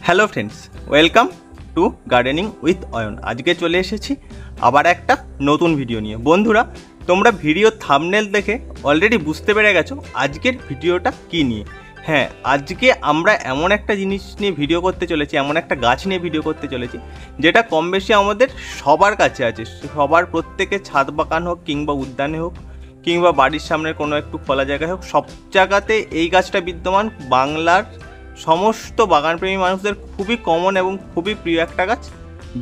Hello friends, welcome to gardening with Ayan. আজকে চলে এসেছি আবার একটা নতুন ভিডিও নিয়ে। বন্ধুরা, তোমরা ভিডিও থাম্বনেল দেখে অলরেডি বুঝতে পেরে গেছো আজকের ভিডিওটা কী নিয়ে। হ্যাঁ, আজকে আমরা এমন একটা জিনিস নিয়ে ভিডিও করতে চলেছি, এমন একটা গাছ নিয়ে ভিডিও করতে চলেছি যেটা কম বেশি আমাদের সবার কাছে আছে। সবার প্রত্যেকে ছাদ বাগান হোক কিংবা উদ্যানে হোক কিংবা বাড়ির সামনের কোনো একটু খোলা জায়গায় হোক, সব জায়গাতে এই গাছটা বিদ্যমান। বাংলার সমস্ত বাগানপ্রেমী মানুষদের খুবই কমন এবং খুবই প্রিয় একটা গাছ,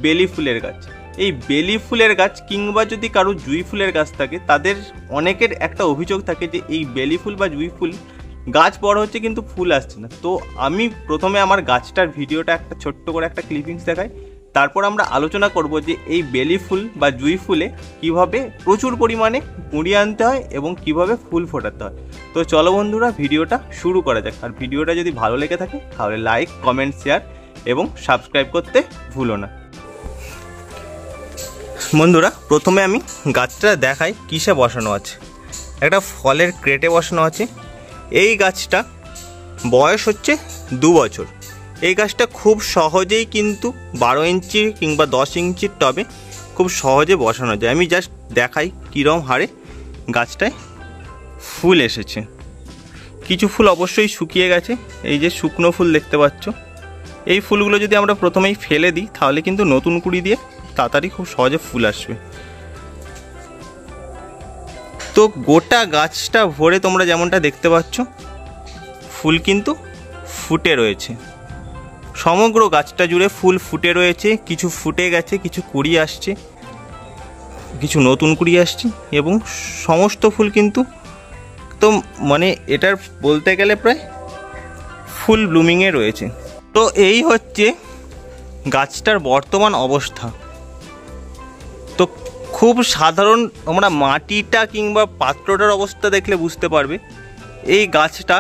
বেলি ফুলের গাছ। এই বেলি ফুলের গাছ কিংবা যদি কারো জুঁই ফুলের গাছ থাকে, তাদের অনেকের একটা অভিযোগ থাকে যে এই বেলি ফুল বা জুঁই ফুল গাছ বড় হচ্ছে কিন্তু ফুল আসছে না। তো আমি প্রথমে আমার গাছটার ভিডিওটা একটা ছোট্ট করে একটা ক্লিপিংস দেখাই, তারপর আমরা আলোচনা করব যে এই বেলি ফুল বা জুঁই ফুলে কিভাবে প্রচুর পরিমাণে কুঁড়ি আনতে হয় এবং কিভাবে ফুল ফোটাতে হয়। তো চলো বন্ধুরা, ভিডিওটা শুরু করা যাক। আর ভিডিওটা যদি ভালো লেগে থাকে তাহলে লাইক, কমেন্ট, শেয়ার এবং সাবস্ক্রাইব করতে ভুলো না। বন্ধুরা, প্রথমে আমি গাছটা দেখাই কিসে বসানো আছে। একটা ফলের ক্রেটে বসানো আছে। এই গাছটা বয়স হচ্ছে 2 বছর। এই গাছটা খুব সহজেই কিন্তু 12 ইঞ্চি কিংবা 10 ইঞ্চির টবে খুব সহজে বসানো যায়। আমি জাস্ট দেখাই কীরকম হারে গাছটায় ফুল এসেছে। কিছু ফুল অবশ্যই শুকিয়ে গেছে, এই যে শুকনো ফুল দেখতে পাচ্ছ। এই ফুলগুলো যদি আমরা প্রথমেই ফেলে দিই তাহলে কিন্তু নতুন কুঁড়ি দিয়ে তাড়াতাড়ি খুব সহজে ফুল আসবে। তো গোটা গাছটা ভরে তোমরা যেমনটা দেখতে পাচ্ছ ফুল কিন্তু ফুটে রয়েছে। সমগ্র গাছটা জুড়ে ফুল ফুটে রয়েছে। কিছু ফুটে গেছে, কিছু কুঁড়ি আসছে, কিছু নতুন কুঁড়ি আসছে এবং সমস্ত ফুল কিন্তু তো মানে এটার বলতে গেলে প্রায় ফুল ব্লুমিংয়ে রয়েছে। তো এই হচ্ছে গাছটার বর্তমান অবস্থা। তো খুব সাধারণ তোমরা মাটিটা কিংবা পাত্রটার অবস্থা দেখলে বুঝতে পারবে এই গাছটা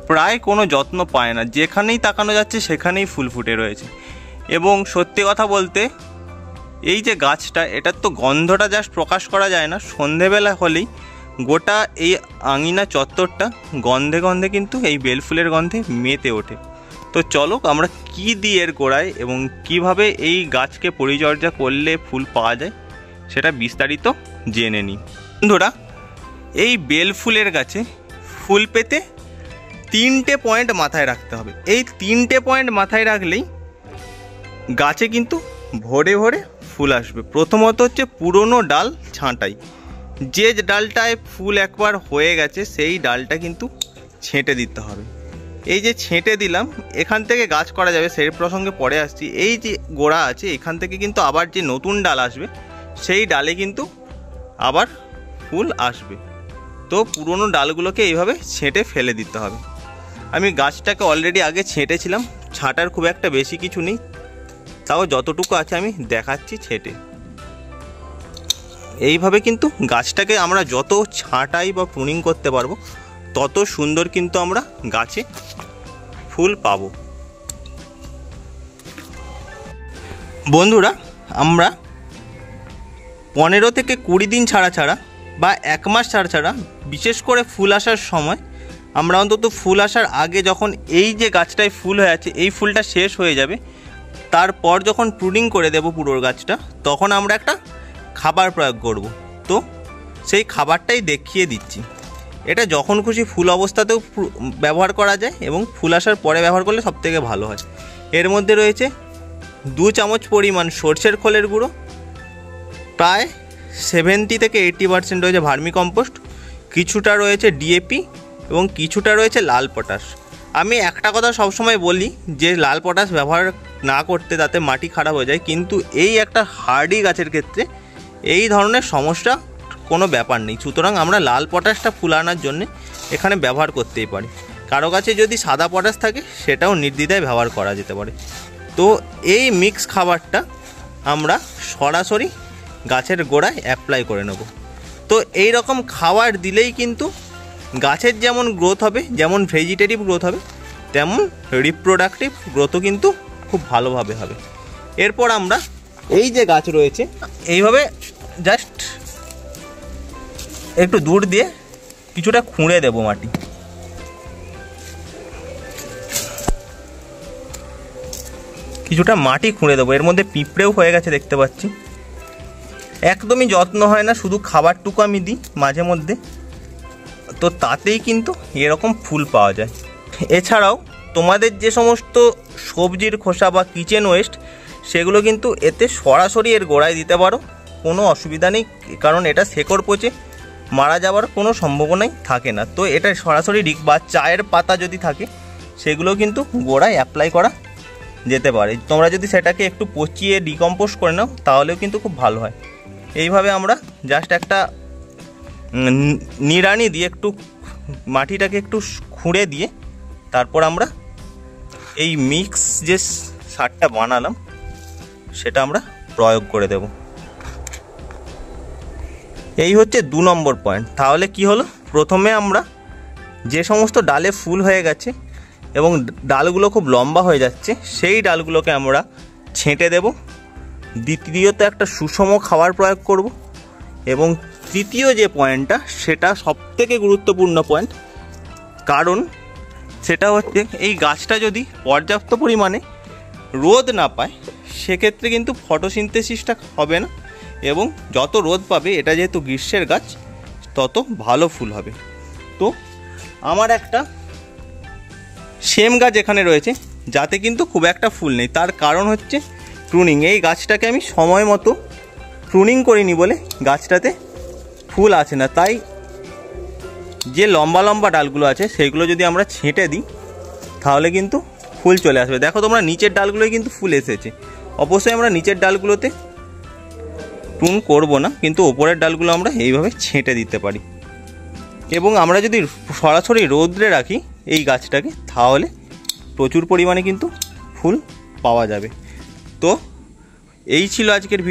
প্রায় কোনো যত্ন পায় না। যেখানেই তাকানো যাচ্ছে সেখানেই ফুল ফুটে রয়েছে। এবং সত্যি কথা বলতে এই যে গাছটা, এটার তো গন্ধটা জাস্ট প্রকাশ করা যায় না। সন্ধেবেলা হলেই গোটা এই আঙিনা চত্বরটা গন্ধে গন্ধে কিন্তু এই বেলফুলের গন্ধে মেতে ওঠে। তো চলো আমরা কী দিয়ে এর গোড়ায় এবং কিভাবে এই গাছকে পরিচর্যা করলে ফুল পাওয়া যায় সেটা বিস্তারিত জেনে নিই। বন্ধুরা, এই বেলফুলের গাছে ফুল পেতে 3টে পয়েন্ট মাথায় রাখতে হবে। এই 3টে পয়েন্ট মাথায় রাখলেই গাছে কিন্তু ভরে ভরে ফুল আসবে। প্রথমত হচ্ছে পুরনো ডাল ছাঁটাই। যে ডালটায় ফুল একবার হয়ে গেছে সেই ডালটা কিন্তু ছেঁটে দিতে হবে। এই যে ছেঁটে দিলাম, এখান থেকে গাছ করা যাবে, সেই প্রসঙ্গে পরে আসছি। এই যে গোড়া আছে, এখান থেকে কিন্তু আবার যে নতুন ডাল আসবে সেই ডালে কিন্তু আবার ফুল আসবে। তো পুরনো ডালগুলোকে এইভাবে ছেঁটে ফেলে দিতে হবে। আমি গাছটাকে অলরেডি আগে ছেঁটেছিলাম, ছাঁটার খুব একটা বেশি কিছু নেই, তাও যতটুকু আছে আমি দেখাচ্ছি ছেঁটে। এইভাবে কিন্তু গাছটাকে আমরা যত ছাঁটাই বা প্রুনিং করতে পারবো তত সুন্দর কিন্তু আমরা গাছে ফুল পাবো। বন্ধুরা, আমরা 15 থেকে 20 দিন ছাড়া ছাড়া বা 1 মাস ছাড়া ছাড়া, বিশেষ করে ফুল আসার সময় আমরা অন্তত ফুল আসার আগে যখন এই যে গাছটায় ফুল হয়ে আছে এই ফুলটা শেষ হয়ে যাবে, তারপর যখন প্রুনিং করে দেব পুরো গাছটা, তখন আমরা একটা খাবার প্রয়োগ করব। তো সেই খাবারটাই দেখিয়ে দিচ্ছি। এটা যখন খুশি ফুল অবস্থাতেও ব্যবহার করা যায় এবং ফুল আসার পরে ব্যবহার করলে সবথেকে ভালো হয়। এর মধ্যে রয়েছে 2 চামচ পরিমাণ সরষের খোলের গুঁড়ো, প্রায় 70 থেকে 80% রয়েছে ভার্মি কম্পোস্ট, কিছুটা রয়েছে ডিএপি এবং কিছুটা রয়েছে লাল পটাশ। আমি একটা কথা সবসময় বলি যে লাল পটাশ ব্যবহার না করতে, তাতে মাটি খারাপ হয়ে যায়। কিন্তু এই একটা হার্ডি গাছের ক্ষেত্রে এই ধরনের সমস্যা কোনো ব্যাপার নেই। সুতরাং আমরা লাল পটাশটা ফুল আনার জন্য এখানে ব্যবহার করতেই পারি। কারো কাছে যদি সাদা পটাশ থাকে সেটাও নির্দ্বিধায় ব্যবহার করা যেতে পারে। তো এই মিক্স খাবারটা আমরা সরাসরি গাছের গোড়ায় অ্যাপ্লাই করে নেব। তো এই রকম খাবার দিলেই কিন্তু গাছের যেমন গ্রোথ হবে, যেমন ভেজিটেটিভ গ্রোথ হবে, তেমন রিপ্রোডাক্টিভ গ্রোথও কিন্তু খুব ভালোভাবে হবে। এরপর আমরা এই যে গাছ রয়েছে এইভাবে জাস্ট একটু দূর দিয়ে কিছুটা খুঁড়ে দেব মাটি। কিছুটা মাটি খুঁড়ে দেবো। এর মধ্যে পিঁপড়েও হয়ে গেছে দেখতে পাচ্ছি। একদমই যত্ন হয় না, শুধু খাবারটুকু আমি দিই মাঝে মধ্যে, তো তাতেই কিন্তু এরকম ফুল পাওয়া যায়। এছাড়াও তোমাদের যে সমস্ত সবজির খোসা বা কিচেন ওয়েস্ট, সেগুলো কিন্তু এতে সরাসরি এর গোড়ায় দিতে পারো, কোনো অসুবিধা নেই, কারণ এটা শেকড় পচে মারা যাওয়ার কোনো সম্ভাবনাই থাকে না। তো এটা সরাসরি বা চায়ের পাতা যদি থাকে সেগুলো কিন্তু গোড়ায় অ্যাপ্লাই করা যেতে পারে। তোমরা যদি সেটাকে একটু পচিয়ে ডিকম্পোজ করে নাও তাহলেও কিন্তু খুব ভালো হয়। এইভাবে আমরা জাস্ট একটা নিড়ানি দিয়ে একটু মাটিটাকে একটু খুঁড়ে দিয়ে তারপর আমরা এই মিক্স যে সারটা বানালাম সেটা আমরা প্রয়োগ করে দেব। এই হচ্ছে 2 নম্বর পয়েন্ট। তাহলে কি হলো, প্রথমে আমরা যে সমস্ত ডালে ফুল হয়ে গেছে এবং ডালগুলো খুব লম্বা হয়ে যাচ্ছে সেই ডালগুলোকে আমরা ছেঁটে দেব। দ্বিতীয়ত একটা সুষম খাবার প্রয়োগ করব এবং তৃতীয় যে পয়েন্টটা সেটা সবথেকে গুরুত্বপূর্ণ পয়েন্ট, কারণ সেটা হচ্ছে এই গাছটা যদি পর্যাপ্ত পরিমাণে রোদ না পায় সেক্ষেত্রে কিন্তু ফটোসিনথেসিসটা হবে না, এবং যত রোদ পাবে, এটা যেহেতু গ্রীষ্মের গাছ, তত ভালো ফুল হবে। তো আমার একটা সেম গাছ এখানে রয়েছে যাতে কিন্তু খুব একটা ফুল নেই, তার কারণ হচ্ছে প্রুনিং। এই গাছটাকে আমি সময় মতো প্রুনিং করিনি বলে গাছটাতে ফুল আছে না। তাই যে লম্বা লম্বা ডালগুলো আছে সেইগুলো যদি আমরা ছেঁটে দিই তাহলে কিন্তু ফুল চলে আসবে। দেখো তোমরা, নিচের ডালগুলোই কিন্তু ফুল এসেছে। অবশ্যই আমরা নিচের ডালগুলোতে প্রুন করব না, কিন্তু ওপরের ডালগুলো আমরা এইভাবে ছেঁটে দিতে পারি। এবং আমরা যদি সরাসরি রোদ্রে রাখি এই গাছটাকে তাহলে প্রচুর পরিমাণে কিন্তু ফুল পাওয়া যাবে। তো এই ছিল আজকের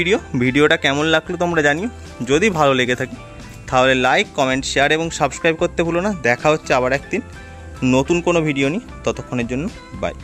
ভিডিওটা কেমন লাগলো তোমরা জানিও। যদি ভালো লেগে থাকে তাহলে লাইক, কমেন্ট, শেয়ার এবং সাবস্ক্রাইব করতে ভুলো না। দেখা হচ্ছে আবার একদিন নতুন কোনো ভিডিও নিয়ে। ততক্ষণের জন্য বাই।